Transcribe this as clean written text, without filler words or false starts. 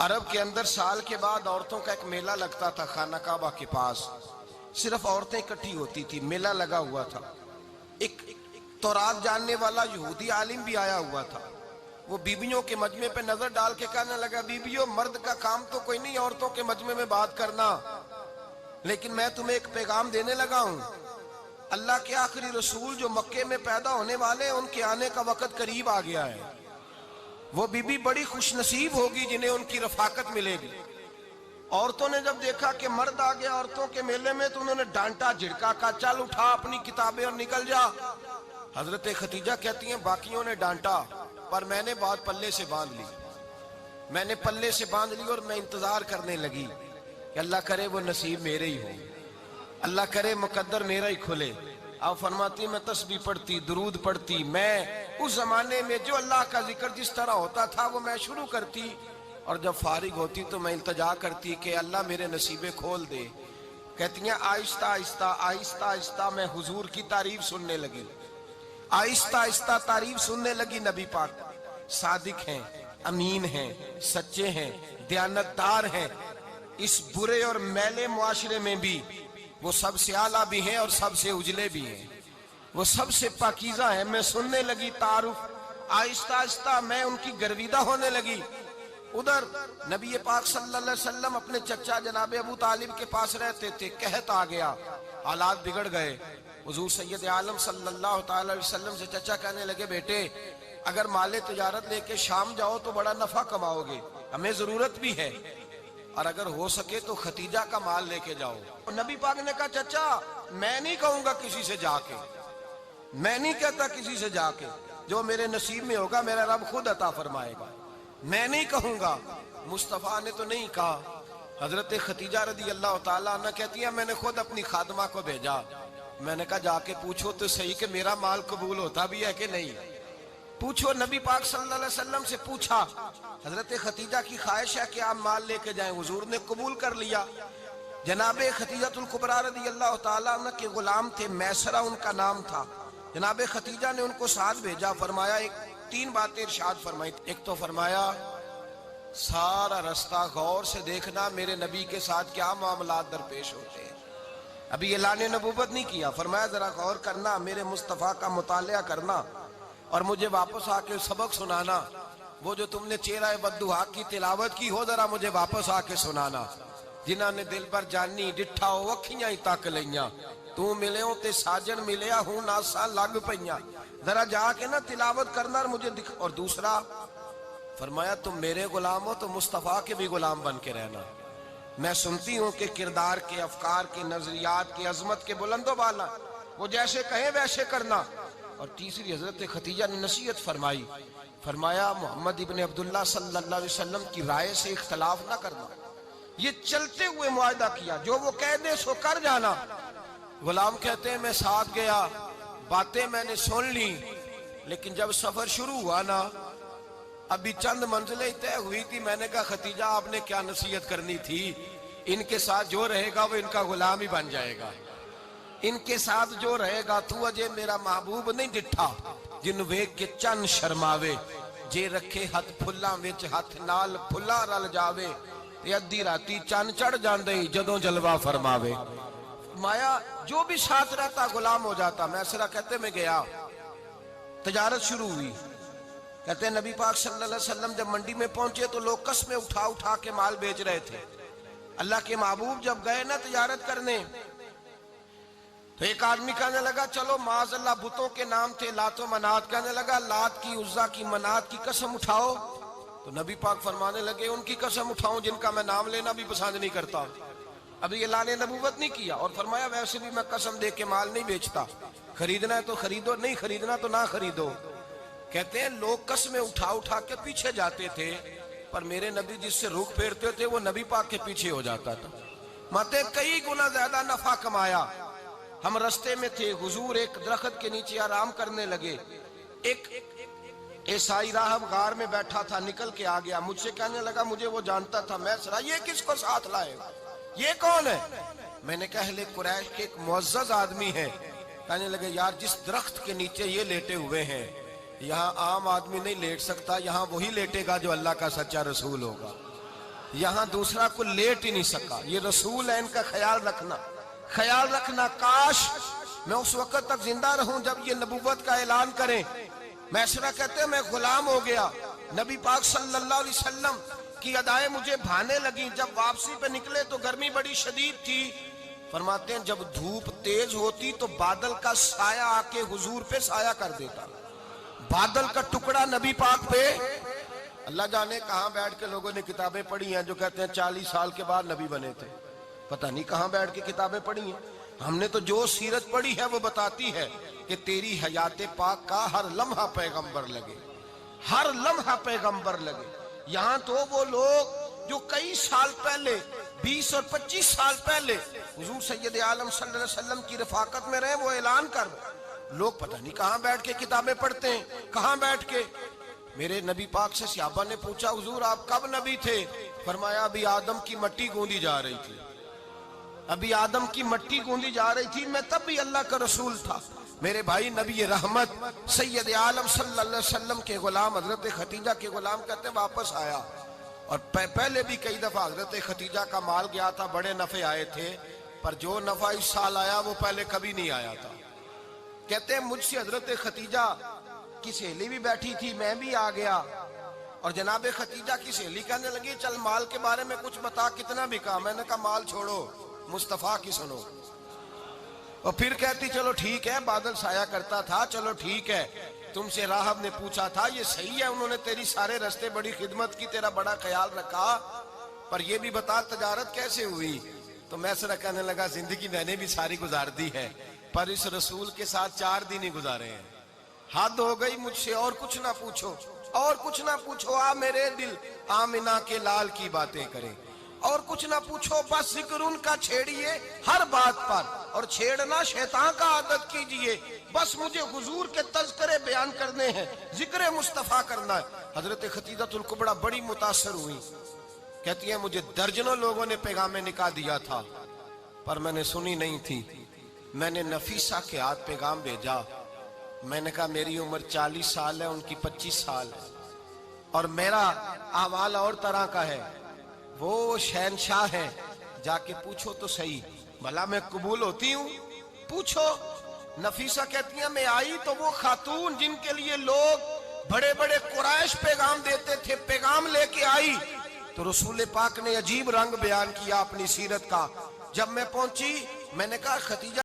عرب کے اندر سال کے بعد عورتوں کا ایک میلہ لگتا تھا خانہ کعبہ کے پاس. صرف عورتیں اکٹھی ہوتی تھی, میلہ لگا ہوا تھا. ایک تورات جاننے والا یہودی عالم بھی آیا ہوا تھا. وہ بیویوں کے مجمع پہ نظر ڈال کے کہنے لگا, بیویوں مرد کا کام تو کوئی نہیں عورتوں کے مجمع میں بات کرنا, لیکن میں تمہیں ایک پیغام دینے لگا ہوں. اللہ کے آخری رسول جو مکے میں پیدا ہونے والے ان کے آنے کا وقت قریب آ گیا ہے. وہ بیوی بڑی خوش نصیب ہوگی جنہیں ان کی رفاقت ملے گی. عورتوں نے جب دیکھا کہ مرد آ گیا عورتوں کے میلے میں تو انہوں نے ڈانٹا جھڑکا, کہا چل اٹھا اپنی کتابیں اور نکل جا. حضرت خدیجہ کہتی ہیں باقیوں نے ڈانٹا پر میں نے بات پلے سے باندھ لی. میں نے پلے سے باندھ لی اور میں انتظار کرنے لگی کہ اللہ کرے وہ نصیب میرے ہی ہو, اللہ کرے مقدر میرا ہی کھلے. آپ فرماتی میں تسبیح پڑھتی, درود پڑھتی, میں اس زمانے میں جو اللہ کا ذکر جس طرح ہوتا تھا وہ میں شروع کرتی, اور جب فارغ ہوتی تو میں التجا کرتی کہ اللہ میرے نصیبے کھول دے. کہتی ہیں آہستہ آہستہ آہستہ آہستہ میں حضور کی تعریف سننے لگی. آہستہ آہستہ تعریف سننے لگی. نبی پاک صادق ہیں, امین ہیں, سچے ہیں, دیانتدار ہیں. اس برے اور میلے معاشرے میں بھی وہ سب سے اعلیٰ بھی ہیں اور سب سے اجلے بھی ہیں, وہ سب سے پاکیزہ ہیں. میں سننے لگی تعارف, آہستہ آہستہ میں ان کی گرویدہ ہونے لگی. ادھر نبی پاک صلی اللہ علیہ وسلم اپنے چچا جناب ابو طالب کے پاس رہتے تھے. قحط آ گیا, حالات بگڑ گئے. حضور سید عالم صلی اللہ تعالی علیہ وسلم سے چچا کہنے لگے بیٹے اگر مال تجارت لے کے شام جاؤ تو بڑا نفع کماؤ گے, ہمیں ضرورت بھی ہے, اور اگر ہو سکے تو ختیجہ کا مال لے کے جاؤ. نبی پاک نے کہا چچا میں نہیں کہوں گا کسی سے جا کے, میں نہیں کہتا کسی سے جا کے, جو میرے نصیب میں ہوگا میرا رب خود عطا فرمائے گا, میں نہیں کہوں گا. مصطفیٰ نے تو نہیں کہا. حضرت خدیجہ رضی اللہ تعالیٰ عنہ کہتی ہیں میں نے خود اپنی خادمہ کو بھیجا. میں نے کہا جا کے پوچھو تو صحیح کہ میرا مال قبول ہوتا بھی ہے کہ نہیں, پوچھو. نبی پاک صلی اللہ علیہ وسلم سے پوچھا. حضرت خدیجہ کی خواہش ہے کہ آپ مال لے کے جائیں. حضور نے قبول کر لیا. جناب خدیجہ الکبریٰ رضی اللہ تعالیٰ عنہ کے غلام تھے, میسرہ ان کا نام تھا. جناب خدیجہ نے ان کو ساتھ بھیجا. فرمایا تین باتیں ارشاد فرمائی. ایک تو فرمایا سارا رستہ غور سے دیکھنا میرے نبی کے ساتھ کیا معاملات درپیش ہوتے ہیں. ابھی اعلان نبوت نہیں کیا. فرمایا ذرا غور کرنا, میرے مصطفیٰ کا مطالعہ کرنا اور مجھے واپس آ کے سبق سنانا. وہ جو تم نے چہرہ بددعا کی تلاوت کی ہو ذرا مجھے واپس آ کے سنانا. جنہاں نے دل پر جانی ڈٹھا ہو وکھیاں ہی تک لیاں, تو ملے ہوں تے ساجن ملیا ہوں ناسا لگ پئیاں. ذرا جا کے نا تلاوت کرنا اور مجھے دکھ. اور دوسرا فرمایا تم میرے غلام ہو تو مصطفیٰ کے بھی غلام بن کے رہنا. میں سنتی ہوں کہ کردار کے, افکار کے, نظریات کے, عظمت کے بلند و بالا, وہ جیسے کہیں ویسے کرنا. اور تیسری حضرت خدیجہ نے نصیحت فرمائی. فرمایا محمد ابن عبداللہ صلی اللہ علیہ وسلم کی رائے سے اختلاف نہ کرنا. یہ چلتے ہوئے معاہدہ کیا, جو وہ کہہ دے سو کر جانا. غلام کہتے ہیں میں ساتھ گیا, باتیں میں نے سن لی, لیکن جب سفر شروع ہوا نا ابھی چند منزلیں طے ہوئی تھی. میں نے کہا خدیجہ آپ نے کیا نصیحت کرنی تھی, ان کے ساتھ جو رہے گا وہ ان کا غلام ہی بن جائے گا. ان کے ساتھ جو رہے گا تو اجے میرا محبوب نہیں ڈٹھا جن ویک کے چن شرماوے, جے رکھے ہاتھ پھلاں وچ ہاتھ نال پھلا رل جاوے, ادھی راتی چن چڑھ جاندے جدوں جلوہ فرماوے. مایا جو بھی ساتھ رہتا غلام ہو جاتا. میسرہ کہتے میں گیا, تجارت شروع ہوئی. کہتے ہیں نبی پاک صلی اللہ علیہ وسلم جب منڈی میں پہنچے تو لوگ قسمیں اٹھا اٹھا کے مال بیچ رہے تھے. اللہ کے محبوب جب گئے نا تجارت کرنے تو ایک آدمی کہنے لگا چلو معاذ اللہ بتوں کے نام تھے لات و منات, کہنے لگا لات کی, عزا کی, منات کی قسم اٹھاؤ. تو نبی پاک فرمانے لگے ان کی قسم اٹھاؤں جن کا میں نام لینا بھی پسند نہیں کرتا. ابھی اعلان نبوت نہیں کیا. اور فرمایا ویسے بھی میں قسم دے کے مال نہیں بیچتا, خریدنا ہے تو خریدو, نہیں خریدنا تو نہ خریدو. کہتے ہیں لوگ قسمیں اٹھا اٹھا کے پیچھے جاتے تھے, پر میرے نبی جس سے رخ پھیرتے تھے وہ نبی پاک کے پیچھے ہو جاتا تھا. ماتے کئی گنا زیادہ نفع کمایا. ہم رستے میں تھے, حضور ایک درخت کے نیچے آرام کرنے لگے. ایک عیسائی راہب غار میں بیٹھا تھا, نکل کے آ گیا. مجھ سے کہنے لگا مجھے وہ جانتا تھا. میں سرا یہ کس کو ساتھ لائے, یہ کون ہے؟ میں نے کہا اہل قریش کے ایک معزز آدمی ہے. کہنے لگے یار جس درخت کے نیچے یہ لیٹے ہوئے ہیں یہاں عام آدمی نہیں لیٹ سکتا, یہاں وہی لیٹے گا جو اللہ کا سچا رسول ہوگا. یہاں دوسرا کو لیٹ ہی نہیں سکا. یہ رسول ہے, ان کا خیال رکھنا. کاش میں اس وقت تک زندہ رہوں جب یہ نبوت کا اعلان کریں. میسرہ کہتے ہیں میں غلام ہو گیا, نبی پاک صلی اللہ علیہ وسلم کی ادائیں مجھے بھانے لگیں. جب واپسی پہ نکلے تو گرمی بڑی شدید تھی. فرماتے ہیں جب دھوپ تیز ہوتی تو بادل کا سایہ آ کے حضور پہ سایہ کر دیتا. بادل کا ٹکڑا نبی پاک پہ. اللہ جانے کہاں بیٹھ کے لوگوں نے کتابیں پڑھی ہیں جو کہتے ہیں 40 سال کے بعد نبی بنے تھے. پتہ نہیں کہاں بیٹھ کے کتابیں پڑھی ہیں. ہم نے تو جو سیرت پڑھی ہے وہ بتاتی ہے کہ تیری حیات پاک کا ہر لمحہ پیغمبر لگے, ہر لمحہ پیغمبر لگے. یہاں تو وہ لوگ جو کئی سال پہلے 20 اور 25 سال پہلے حضور سید عالم صلی اللہ علیہ وسلم کی رفاقت میں رہے, وہ اعلان کر لوگ پتہ نہیں کہاں بیٹھ کے کتابیں پڑھتے ہیں, کہاں بیٹھ کے. میرے نبی پاک سے صحابہ نے پوچھا حضور آپ کب نبی تھے؟ فرمایا ابھی آدم کی مٹی گوندی جا رہی تھی, ابھی آدم کی مٹی گوندی جا رہی تھی, میں تب بھی اللہ کا رسول تھا. میرے بھائی نبی رحمت سید عالم صلی اللہ علیہ وسلم کے غلام حضرت ختیجہ کے غلام کہتے ہیں واپس آیا, اور پہلے بھی کئی دفعہ حضرت ختیجہ کا مال گیا تھا, بڑے نفع آئے تھے, پر جو نفع اس سال آیا وہ پہلے کبھی نہیں آیا تھا. کہتے ہیں مجھ سے حضرت ختیجہ کی سہیلی بھی بیٹھی تھی, میں بھی آ گیا, اور جناب ختیجہ کی سہیلی کہنے لگی چل مال کے بارے میں کچھ بتا, کتنا بکا؟ میں نے کہا مال چھوڑو, مصطفیٰ کی سنو. اور پھر کہتی چلو ٹھیک ہے, بادل سایہ کرتا تھا, چلو ٹھیک ہے, تم سے راہب نے پوچھا تھا, یہ صحیح ہے انہوں نے تیری سارے رستے بڑی خدمت کی, تیرا بڑا خیال رکھا, پر یہ بھی بتا تجارت کیسے ہوئی؟ تو میسرہ کہنے لگا زندگی میں نے بھی ساری گزار دی ہے, پر اس رسول کے ساتھ 4 دن ہی گزارے ہیں. حد ہو گئی مجھ سے, اور کچھ نہ پوچھو, اور کچھ نہ پوچھو. آ میرے دل آمنہ کے لال کی باتیں کریں, اور کچھ نہ پوچھو, بس ذکر ان کا چھیڑیے ہر بات پر, اور چھیڑنا شیطان کا عادت کیجئے. بس مجھے حضور کے تذکرے بیان کرنے ہیں, ذکر مصطفیٰ کرنا ہے. حضرت ختیجہ الکبریٰ بڑی متاثر ہوئی, کہتی ہیں مجھے درجنوں لوگوں نے پیغام نکاح دیا تھا, پر میں نے سنی نہیں تھی. میں نے نفیسہ کے ہاتھ پیغام بھیجا, میں نے کہا میری عمر 40 سال ہے, ان کی 25 سال ہے, اور میرا احوال اور طرح کا ہے. وہ شہنشاہ ہے, جا کے پوچھو تو صحیح, بھلا میں قبول ہوتی ہوں؟ پوچھو. نفیسہ کہتی ہیں میں آئی تو وہ خاتون جن کے لیے لوگ بڑے بڑے قریش پیغام دیتے تھے, پیغام لے کے آئی, تو رسول پاک نے عجیب رنگ بیان کیا اپنی سیرت کا. جب میں پہنچی میں نے کہا ختیجہ